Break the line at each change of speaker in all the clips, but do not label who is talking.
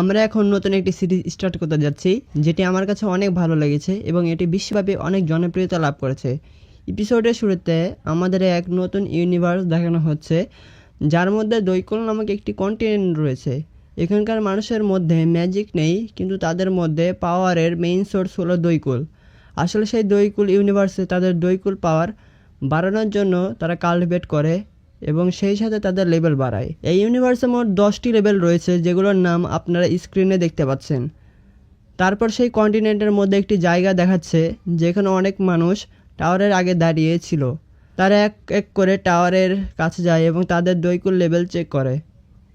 আমরা এখন নতুন একটি সিরিজ স্টার্ট করতে যাচ্ছি, যেটি আমার কাছে অনেক ভালো লেগেছে এবং এটি বিশ্বব্যাপী অনেক জনপ্রিয়তা লাভ করেছে। এপিসোডের শুরুতে আমাদের এক নতুন ইউনিভার্স দেখানো হচ্ছে, যার মধ্যে দৈকুল নামক একটি কন্টিনেন্ট রয়েছে। এখানকার মানুষের মধ্যে ম্যাজিক নেই, কিন্তু তাদের মধ্যে পাওয়ারের মেইন সোর্স হলো দৈকুল। আসলে সেই দৈকুল ইউনিভার্সে তাদের দৈকুল পাওয়ার বাড়ানোর জন্য তারা কাল্টিভেট করে এবং সেই সাথে তাদের লেভেল বাড়ায়। এই ইউনিভার্সে মোট 10টি লেভেল রয়েছে, যেগুলোর নাম আপনারা স্ক্রিনে দেখতে পাচ্ছেন। তারপর সেই কন্টিনেন্টের মধ্যে একটি জায়গা দেখাচ্ছে, যেখানে অনেক মানুষ টাওয়ারের আগে দাঁড়িয়ে ছিল। তারা এক এক করে টাওয়ারের কাছে যায় এবং তাদের দৈকুল লেভেল চেক করে।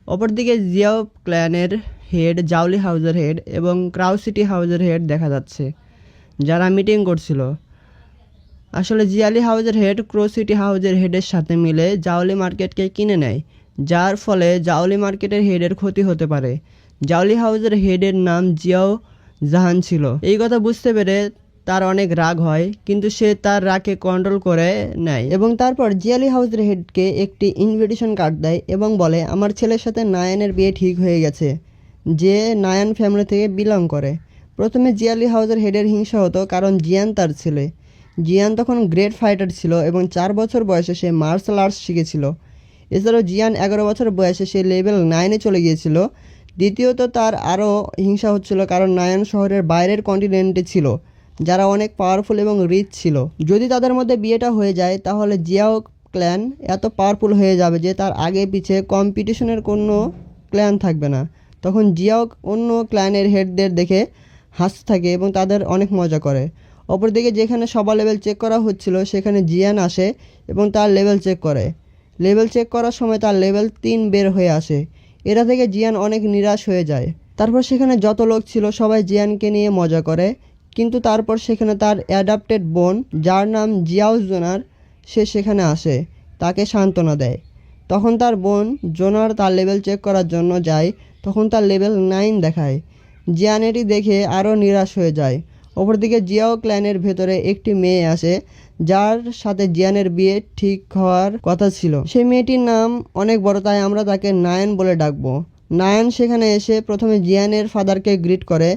অপরদিকে জিয়াও ক্ল্যানের হেড, জাউলি হাউসের হেড এবং ক্রাউ সিটি হাউসের হেড দেখা যাচ্ছে, যারা মিটিং করছিল। আসলে জিয়ালি হাউসের হেড ক্রো সিটি হাউসের হেডের সাথে মিলে জাউলি মার্কেটকে কিনে নেয়, যার ফলে জাউলি মার্কেটের হেডের ক্ষতি হতে পারে। জাউলি হাউসের হেডের নাম জিয়াও জাহান ছিল। এই কথা বুঝতে পেরে তার অনেক রাগ হয়, কিন্তু সে তার রাগকে কন্ট্রোল করে নেয় এবং তারপর জিয়ালি হাউসের হেডকে একটি ইনভিটেশন কার্ড দেয় এবং বলে, আমার ছেলের সাথে নায়ানের বিয়ে ঠিক হয়ে গেছে, যে নায়ান ফ্যামিলি থেকে বিলং করে। প্রথমে জিয়ালি হাউসের হেডের হিংসা হতো, কারণ জিয়ান তার ছেলে। জিয়ান তখন গ্রেট ফাইটার ছিল এবং 4 বছর বয়সে সে মার্শাল আর্টস শিখেছিল। এছাড়াও জিয়ান 11 বছর বয়সে সে লেভেল 9-এ চলে গিয়েছিল। দ্বিতীয়ত, তার আরও হিংসা হচ্ছিল কারণ নায়ান শহরের বাইরের কন্টিনেন্টে ছিল, যারা অনেক পাওয়ারফুল এবং রিচ ছিল। যদি তাদের মধ্যে বিয়েটা হয়ে যায়, তাহলে জিয়াও ক্ল্যান এত পাওয়ারফুল হয়ে যাবে যে তার আগে পিছে কম্পিটিশনের কোনো ক্ল্যান থাকবে না। তখন জিয়াও অন্য ক্ল্যানের হেডদের দেখে হাসতে থাকে এবং তাদের অনেক মজা করে। অপরদিকে যেখানে সবার লেভেল চেক করা হচ্ছিল, সেখানে জিয়ান আসে এবং তার লেভেল চেক করে। লেভেল চেক করার সময় তার লেভেল 3 বের হয়ে আসে। এটা থেকে জিয়ান অনেক নিরাশ হয়ে যায়। তারপর সেখানে যত লোক ছিল সবাই জিয়ানকে নিয়ে মজা করে, কিন্তু তারপর সেখানে তার অ্যাডাপ্টেড বোন, যার নাম জিয়াও জোনার, সে সেখানে আসে, তাকে সান্ত্বনা দেয়। তখন তার বোন জোনার তার লেভেল চেক করার জন্য যায়, তখন তার লেভেল 9 দেখায়। জিয়ান এটি দেখে আরও নিরাশ হয়ে যায়। অপরদিকে জিয়াও ক্ল্যানের ভেতরে একটি মেয়ে আসে, যার সাথে জিয়ানের বিয়ে ঠিক হওয়ার কথা ছিল। সেই মেয়েটির নাম অনেক বড়, তাই আমরা তাকে নায়ান বলে ডাকবো। নায়ান সেখানে এসে প্রথমে জিয়ানের ফাদারকে গ্রিট করে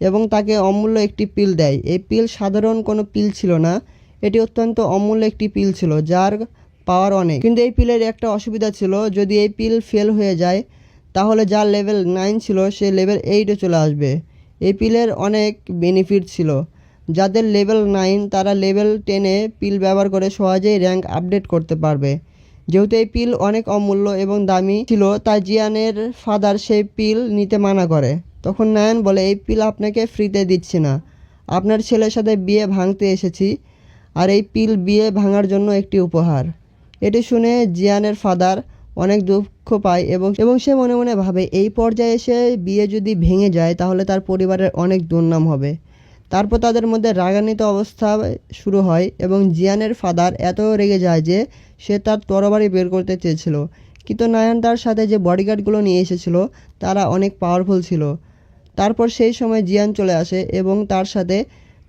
এবং তাকে অমূল্য একটি পিল দেয়। এই পিল সাধারণ কোনো পিল ছিল না, এটি অত্যন্ত অমূল্য একটি পিল ছিল, যার পাওয়ার অনেক। কিন্তু এই পিলের একটা অসুবিধা ছিল, যদি এই পিল ফেল হয়ে যায়, তাহলে যার লেভেল 9 ছিল সে লেভেল 8-এ চলে আসবে। এই পিলের অনেক বেনিফিট ছিল। যাদের লেভেল 9, তারা লেভেল 10-এ পিল ব্যবহার করে সহজেই র্যাঙ্ক আপডেট করতে পারবে। যেহেতু এই পিল অনেক অমূল্য এবং দামি ছিল, তাই জিয়ানের ফাদার সেই পিল নিতে মানা করে। তখন নায়ান বলে, এই পিল আপনাকে ফ্রিতে দিচ্ছি না, আপনার ছেলের সাথে বিয়ে ভাঙতে এসেছি, আর এই পিল বিয়ে ভাঙার জন্য একটি উপহার। এটি শুনে জিয়ানের ফাদার অনেক দুঃখ পায় এবং সে মনে মনে ভাবে, এই পর্যায়ে এসে বিয়ে যদি ভেঙে যায়, তাহলে তার পরিবারের অনেক দুর্নাম হবে। তারপর তাদের মধ্যে রাগান্বিত অবস্থা শুরু হয় এবং জিয়ানের ফাদার এত রেগে যায় যে সে তার তরবারি বের করতে চেয়েছিল, কিন্তু নায়ান তার সাথে যে বডিগার্ডগুলো নিয়ে এসেছিল তারা অনেক পাওয়ারফুল ছিল। তারপর সেই সময় জিয়ান চলে আসে এবং তার সাথে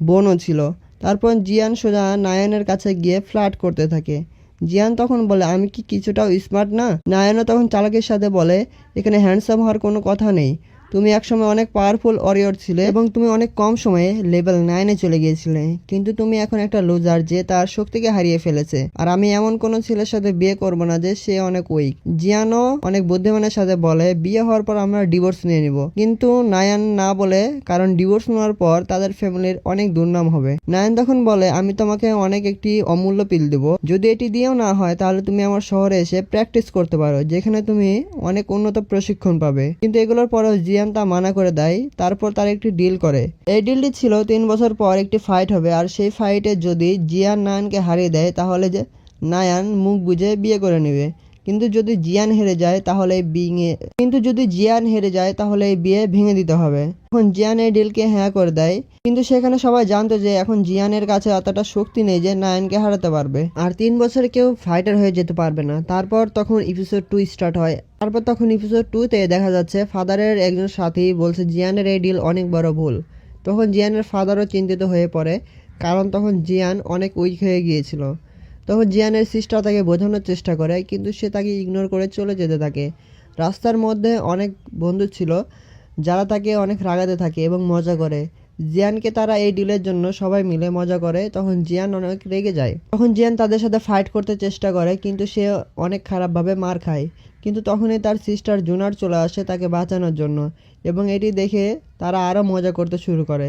বোনও ছিল। তারপর জিয়ান সোজা নায়ানের কাছে গিয়ে ফ্লার্ট করতে থাকে। জিয়ান তখন বলে, আমি কি কিছুটাও স্মার্ট না? নায়ানও তখন চালাকের সাথে বলে, এখানে হ্যান্ডসাম হওয়ার কোনো কথা নেই, তুমি একসময় অনেক পাওয়ারফুল ওয়ারিয়র ছিলে এবং তুমি অনেক কম সময়ে লেভেল 9-এ চলে গিয়েছিলে, কিন্তু তুমি এখন একটা লুজার যে তার শক্তিকে হারিয়ে ফেলেছে। আর আমি এমন কোনো ছেলের সাথে বিয়ে করব না যে সে অনেক উইক। জিয়ানও অনেক বুদ্ধিমানের সাথে বলে, বিয়ে হওয়ার পর আমরা ডিভোর্স নিয়ে নিব, কিন্তু নায়ান না বলে, কারণ ডিভোর্স নেওয়ার পর তাদের ফ্যামিলির অনেক দুর্নাম হবে। নায়ান তখন বলে, আমি তোমাকে অনেক একটি অমূল্য পিল দেব, যদি এটি দিয়েও না হয় তাহলে তুমি আমার শহরে এসে প্র্যাকটিস করতে পারো, যেখানে তুমি অনেক উন্নত প্রশিক্ষণ পাবে। কিন্তু এগুলোর পরেও জিয়ান তা মানা করে দেয়। তারপর তার একটি ডিল করে। এই ডিলটি ছিল 3 বছর পর একটি ফাইট হবে, আর সেই ফাইটে যদি জিয়ান নায়ানকে হারিয়ে দেয়, তাহলে যে নায়ান মুখ বুঝে বিয়ে করে নেবে। কিন্তু যদি জিয়ান হেরে যায় তাহলে এই বিয়ে ভেঙে দিতে হবে। এখন জিয়ান এই ডিলকে হ্যাঁ করে দেয়, কিন্তু সেখানে সবাই জানতো যে এখন জিয়ানের কাছে অতটা শক্তি নেই যে নায়ানকে হারাতে পারবে, আর 3 বছরে কেউ ফাইটার হয়ে যেতে পারবে না। তারপর তখন এপিসোড 2 স্টার্ট হয়। এপিসোড 2-তে দেখা যাচ্ছে ফাদারের একজন সাথী বলছে জিয়ানের এই ডিল অনেক বড় ভুল। তখন জিয়ানের ফাদারও চিন্তিত হয়ে পড়ে, কারণ তখন জিয়ান অনেক উইক হয়ে গিয়েছিল। তখন জিয়ানের সিস্টার তাকে বোঝানোর চেষ্টা করে, কিন্তু সে তাকে ইগনোর করে চলে যেতে থাকে। রাস্তার মধ্যে অনেক বন্ধু ছিল, যারা তাকে অনেক রাগাতে থাকে এবং মজা করে। জিয়ানকে তারা এই ডিলের জন্য সবাই মিলে মজা করে, তখন জিয়ান অনেক রেগে যায়। তখন জিয়ান তাদের সাথে ফাইট করতে চেষ্টা করে, কিন্তু সে অনেক খারাপভাবে মার খায়। কিন্তু তখনই তার সিস্টার জুনার চলে আসে তাকে বাঁচানোর জন্য, এবং এটি দেখে তারা আরও মজা করতে শুরু করে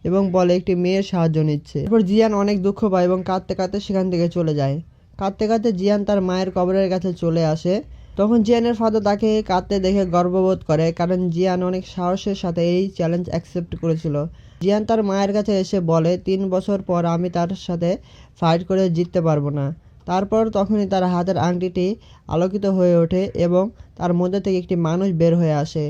এবং বলে একটি মেয়ের সাহায্য নিচ্ছে। এরপর জিয়ান অনেক দুঃখ পায় এবং কাঁদতে কাঁদতে সেখান থেকে চলে যায়। কাঁদতে কাঁদতে জিয়ান তার মায়ের কবরের কাছে চলে আসে। তখন জিয়ানের ফাদার তাকে কাঁদতে দেখে গর্ববোধ করে, কারণ জিয়ান অনেক সাহসের সাথে এই চ্যালেঞ্জ অ্যাকসেপ্ট করেছিল। জিয়ান তার মায়ের কাছে এসে বলে 3 বছর পর আমি তার সাথে ফাইট করে জিততে পারবো না। তারপর তখনই তার হাতের আংটিটি আলোকিত হয়ে ওঠে এবং তার মধ্যে থেকে একটি মানুষ বের হয়ে আসে।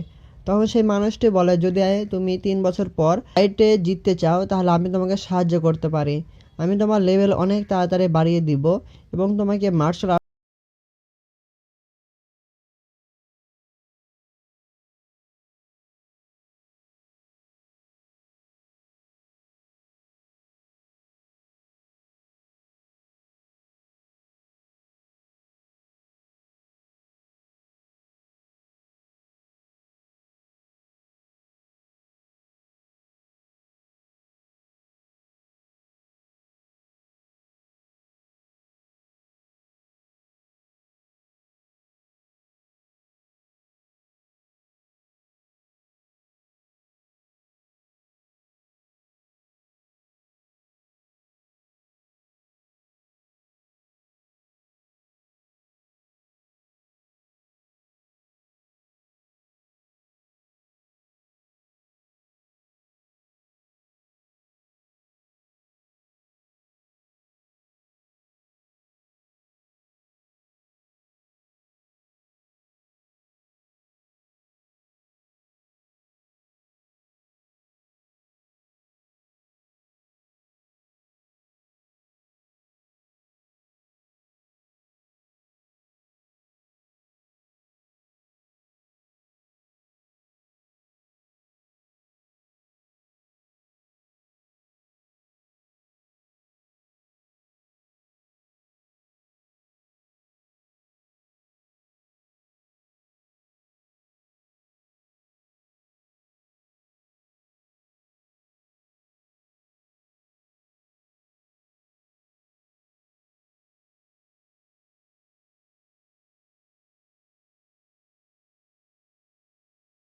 তখন সেই মানুষটি বলে, যদি তুমি 3 বছর পর ফাইটে জিততে চাও তাহলে আমি তোমাকে সাহায্য করতে পারি। আমি তোমার লেভেল অনেক তাড়াতাড়ি বাড়িয়ে দিব এবং তোমাকে মার্শাল